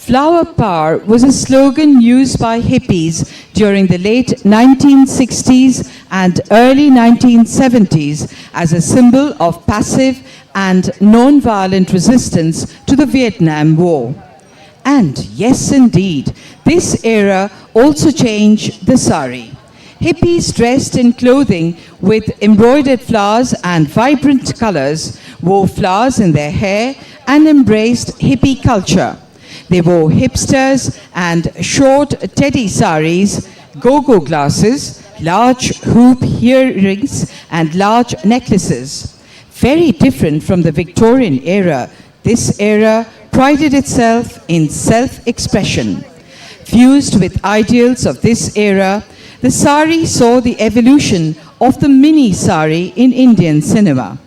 Flower power was a slogan used by hippies during the late 1960s and early 1970s as a symbol of passive and non-violent resistance to the Vietnam War. And yes, indeed, this era also changed the sari. Hippies dressed in clothing with embroidered flowers and vibrant colors wore flowers in their hair and embraced hippie culture. They wore hipsters and short teddy saris, go-go glasses, large hoop earrings and large necklaces. Very different from the Victorian era, this era prided itself in self-expression. Fused with ideals of this era, the sari saw the evolution of the mini sari in Indian cinema.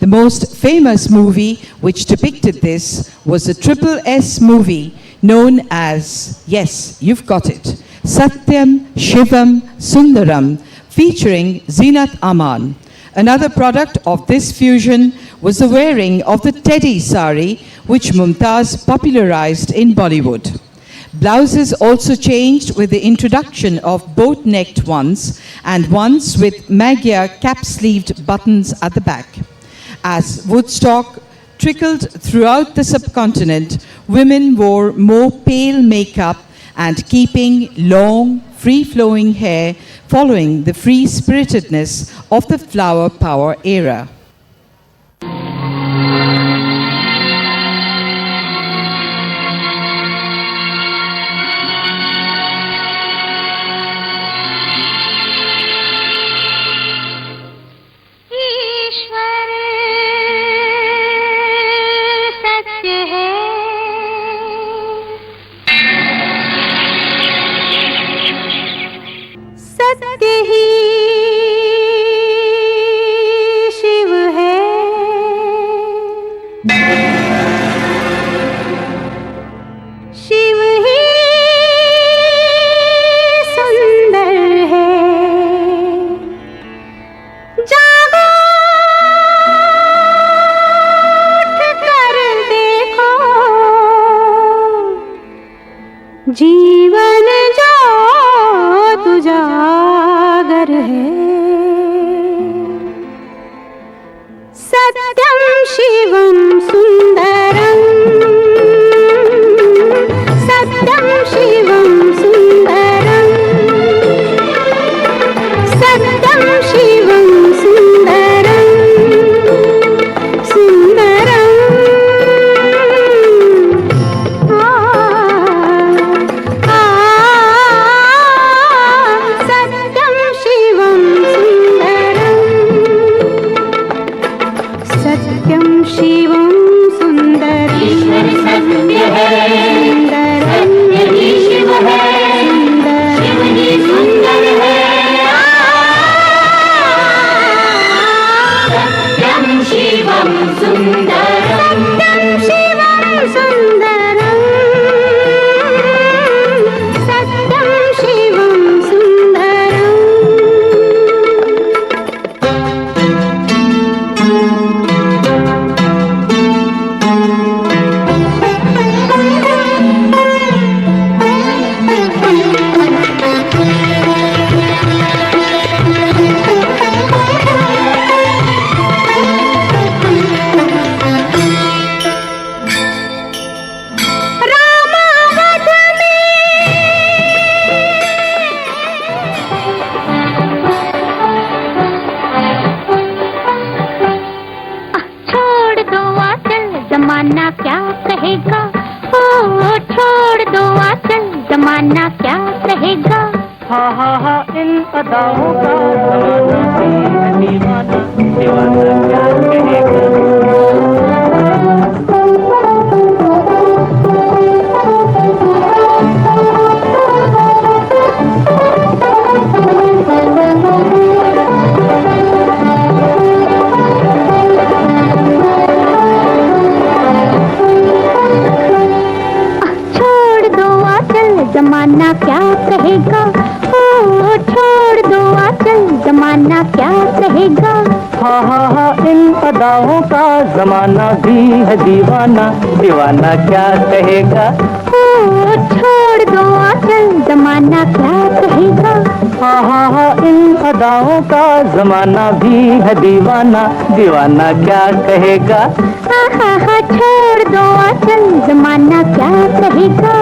The most famous movie which depicted this was the Triple S movie known as, yes, you've got it, Satyam Shivam Sundaram, featuring Zeenat Aman. Another product of this fusion was the wearing of the teddy sari, which Mumtaz popularized in Bollywood. Blouses also changed with the introduction of boat-necked ones and ones with Magyar cap-sleeved buttons at the back. As Woodstock trickled throughout the subcontinent, women wore more pale makeup and keeping long, free-flowing hair, following the free-spiritedness of the flower power era. सत्य ही शिव है, शिव ही सुंदर है। जागो उठ कर देखो, जीवन जो तुजागर है। सत्यम शिवम सुंदरम, सत्यम शिवम सुंदरम, सत्यम शिवम सुंदरम, सुंदरम। सत्यम शिवम सुंदरम, ईश्वर सत्य है, सत्य ही शिव है, शिव ही सुंदर है। सत्यम शिवम सुंदरम, सत्यम शिवम सुंदरम, सत्यम शिवम सुंदरम। जमाना क्या कहेगा, ओ छोड़ दो आंचल, जमाना क्या कहेगा। हा हा हा इन अदाओं का जमाना दीवाना, दीवाना क्या कहेगा। जमाना क्या कहेगा, ओ छोड़ दो आंचल, जमाना क्या कहेगा। हा हा हा इन अदाओं का जमाना भी है दीवाना, दीवाना क्या कहेगा। ओ छोड़ दो आंचल, जमाना क्या कहेगा। हाँ इन अदाओं का जमाना भी है दीवाना, दीवाना क्या कहेगा। हाँ छोड़ दो आंचल, जमाना क्या कहेगा।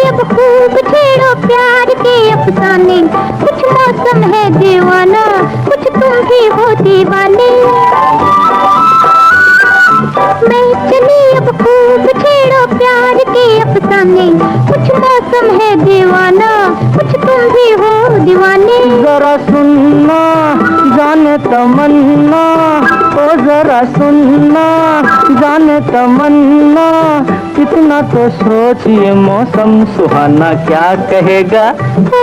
अब खूब छेड़ो प्यार के अफसाने, कुछ मौसम है दीवाना, कुछ तुम भी हो दीवाने। मैं चली अब खूब छेड़ो प्यार के अफसाने, कुछ मौसम है दीवाना, कुछ तुम भी हो दीवाने। जरा सुनना जाने तमन्ना, ओ जरा सुनना जाने तमन्ना, इतना तो सोचिए मौसम सुहाना क्या कहेगा। ओ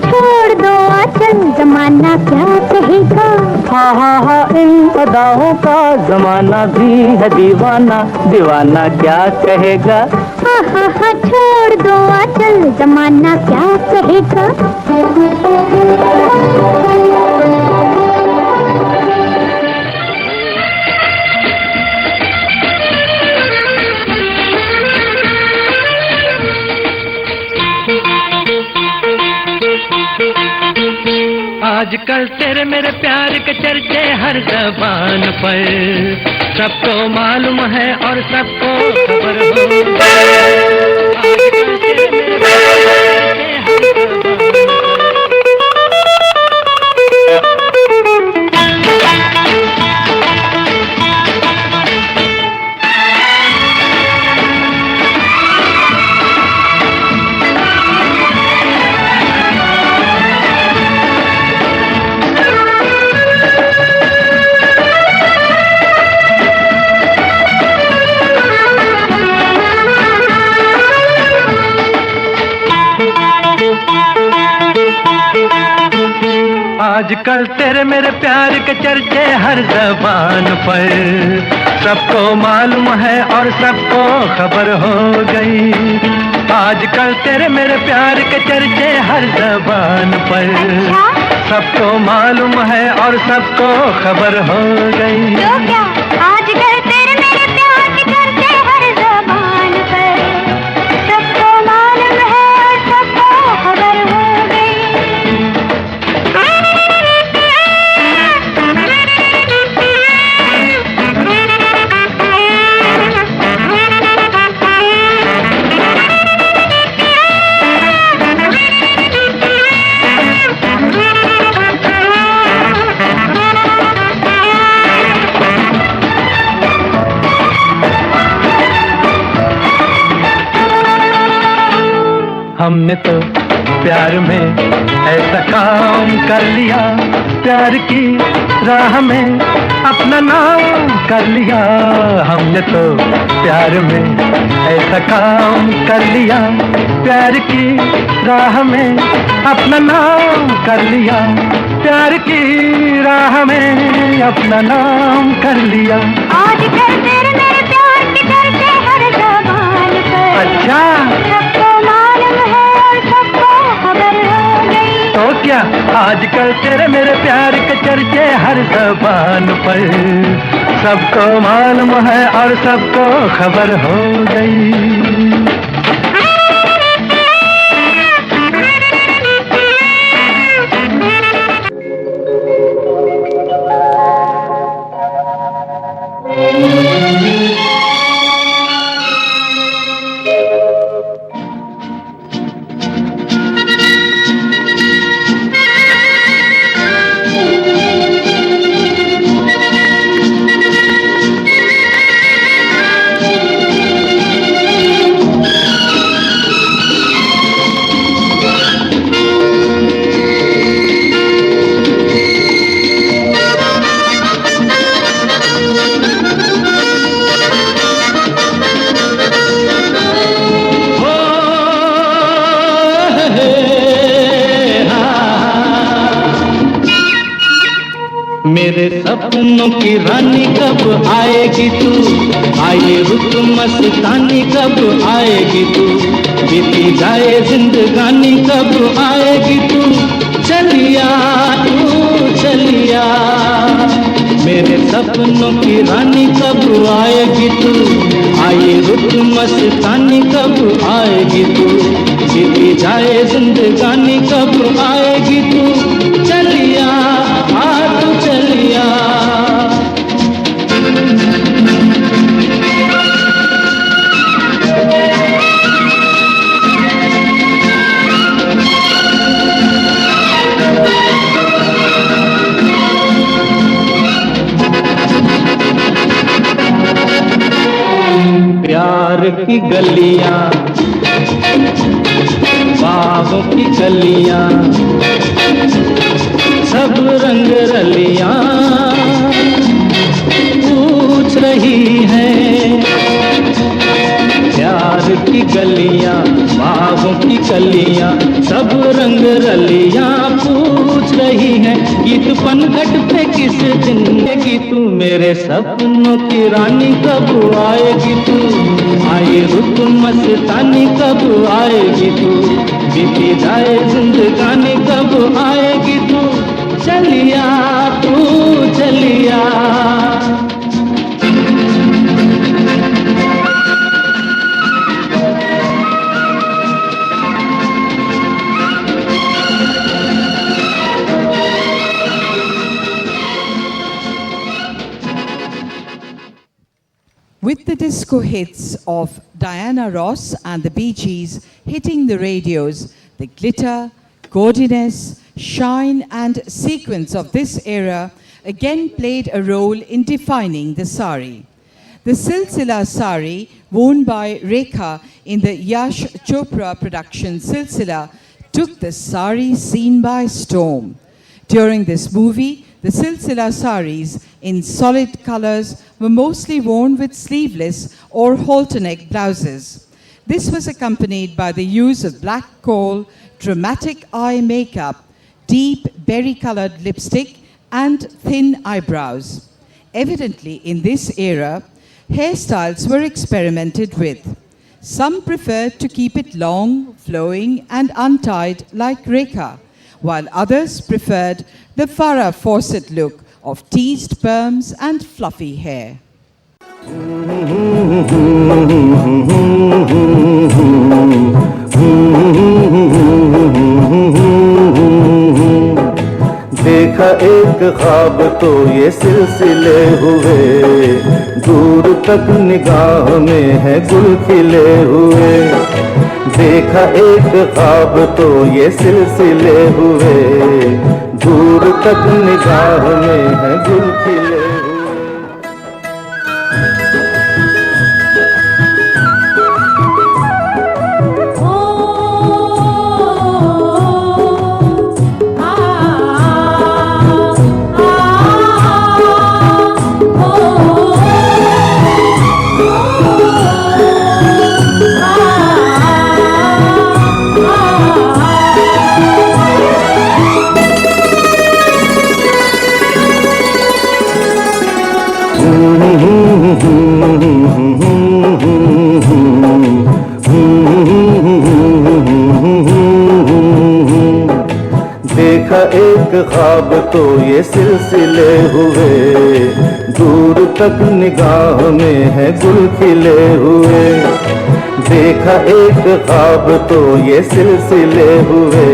छोड़ दो आंचल, जमाना क्या कहेगा। हाँ इन अदाओं का जमाना भी है दीवाना, दीवाना क्या कहेगा। हाँ छोड़ दो आंचल, जमाना क्या कहेगा। आजकल तेरे मेरे प्यार के चर्चे हर जबान पर, सबको मालूम है और सबको खबर हो। आजकल तेरे मेरे प्यार के चर्चे हर आजकल तेरे मेरे प्यार के चर्चे हर जबान पर, सबको मालूम है और सबको खबर हो गई। आजकल तेरे मेरे प्यार के चर्चे हर जबान पर, सबको मालूम है और सबको खबर हो गई। तो क्या आजकल तेरे मेरे प्यार के चर्चे हर जबान पर, सबको मालूम है और सबको खबर हो गई। हमने तो प्यार में ऐसा काम कर लिया, प्यार की राह में अपना नाम कर लिया। हमने तो प्यार में ऐसा काम कर लिया, प्यार की राह में अपना नाम कर लिया, प्यार की राह में अपना नाम कर लिया। आजकल तेरे मेरे प्यार के चर्चे हर जबान पर, अच्छा सबको मालूम है और सबको खबर हो गई। तो क्या आजकल तेरे मेरे प्यार के चर्चे हर जबान पर, सबको मालूम है और सबको खबर हो गई। मेरे सपनों की रानी कब आएगी तू, आए रुत मस्तानी कब आएगी तू, बीती जाए जिंदगानी कब आएगी तू, चलिया तू चलिया। मेरे सपनों की रानी कब आएगी तू, आए रुत मस्तानी कब आएगी तू, बीती जाए जिंदगानी कब आएगी तू, चलिया आ तू चलिया। प्यार की गलियां, बागों की गलियां, सब रंग रलियां पूछ रही हैं। प्यार की गलियां, बागों की गलियां, सब रंग रलियां पूछ रही हैं। गीत पनघट पे किस दिन की तू, मेरे सपनों की रानी कब आएगी तू, आए रुत मस्तानी कब आएगी तू, बीती जाए जिंदगानी कब आएगी तू, चलिया तू चलिया। With the disco hits of Diana Ross and the Bee Gees hitting the radios, the glitter, gaudiness, shine and sequence of this era again played a role in defining the sari. The Silsila sari, worn by Rekha in the Yash Chopra production Silsila, took the sari scene by storm. During this movie, the Silsila saris in solid colors were mostly worn with sleeveless or halter neck blouses. This was accompanied by the use of black kohl, dramatic eye makeup, deep berry-colored lipstick, and thin eyebrows. Evidently, in this era, hairstyles were experimented with. Some preferred to keep it long, flowing, and untied like Rekha, while others preferred the Farrah Fawcett look of teased perms and fluffy hair. देखा एक ख्वाब तो ये सिलसिले हुए, दूर तक निगाह में है गुल खिले हुए। देखा एक ख्वाब तो ये सिलसिले हुए, दूर तक निगाह में है गुल खिले हुए। देखा एक ख्वाब तो ये सिलसिले हुए, दूर तक निगाह में है गुल खिले हुए। देखा एक ख्वाब तो ये सिलसिले हुए,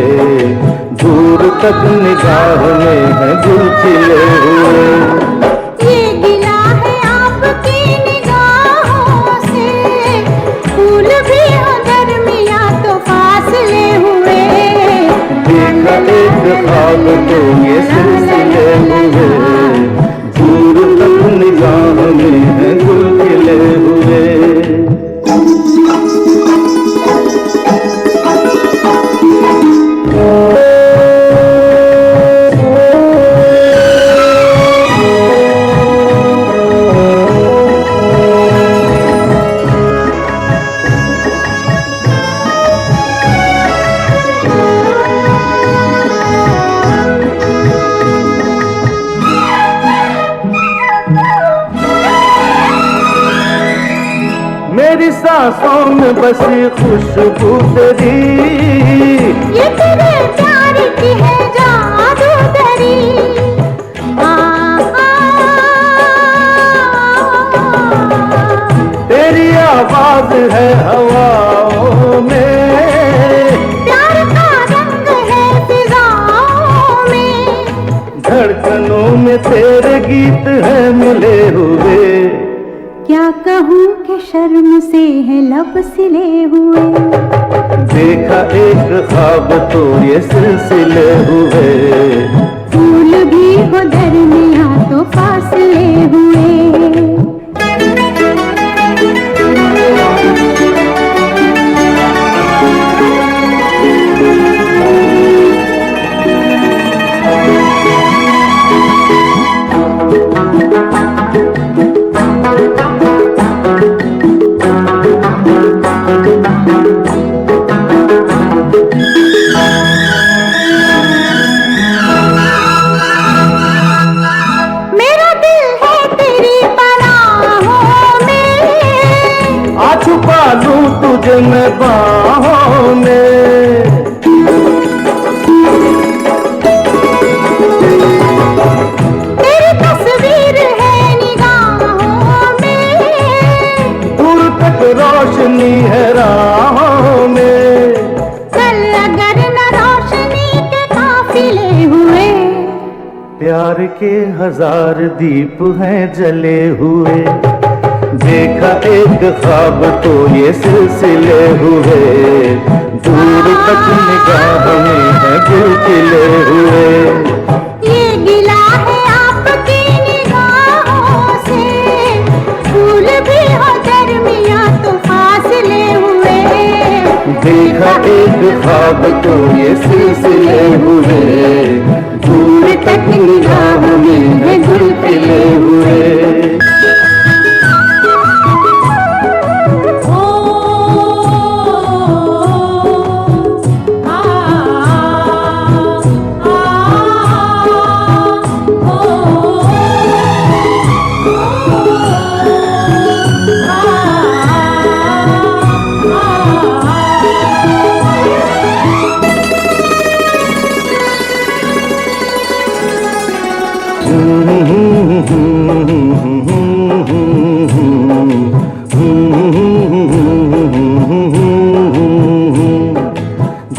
दूर तक निगाह में है गुल खिले हुए। एक ख्वाब तो ये सिलसिले हुए, दूर तक निगाह में है गुल खिले हुए। में बसी खुशबू तेरी, ये तेरे प्यार की है जादूगरी। तेरी आवाज है हवाओं में, प्यार का रंग है फिजाओं में, धड़कनों में तेरे गीत है मिले हुए। क्या कहूँ कि शर्म से है लब सिले हुए। देखा एक ख्वाब तो ये सिलसिले हुए, फूल भी हो दरमिया तो फासले हुए। मेरा दिल है तेरी पनाहों में, आ छुपा लूं तुझे मैं बाहों में। तेरी तस्वीर है निगाहों में, दूर तक रोशनी है राहों में। कल अगर न रोशनी के काफिले हुए। प्यार के हजार दीप हैं जले हुए, देखा एक ख्वाब तो ये सिलसिले हुए। दूर तक निगाह में है गुल खिले हुए। ये गिला है आपकी निगाहों से, फूल भी हो दरमिया तो फासले हुए। देखा एक ख्वाब तो ये सिलसिले हुए, दूर तक निगाह में है गुल खिले हुए।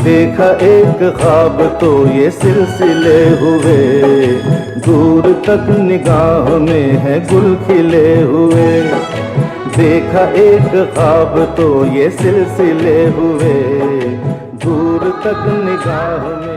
देखा एक ख्वाब तो ये सिलसिले हुए, दूर तक निगाह में है गुल खिले हुए। देखा एक ख्वाब तो ये सिलसिले हुए, दूर तक निगाह में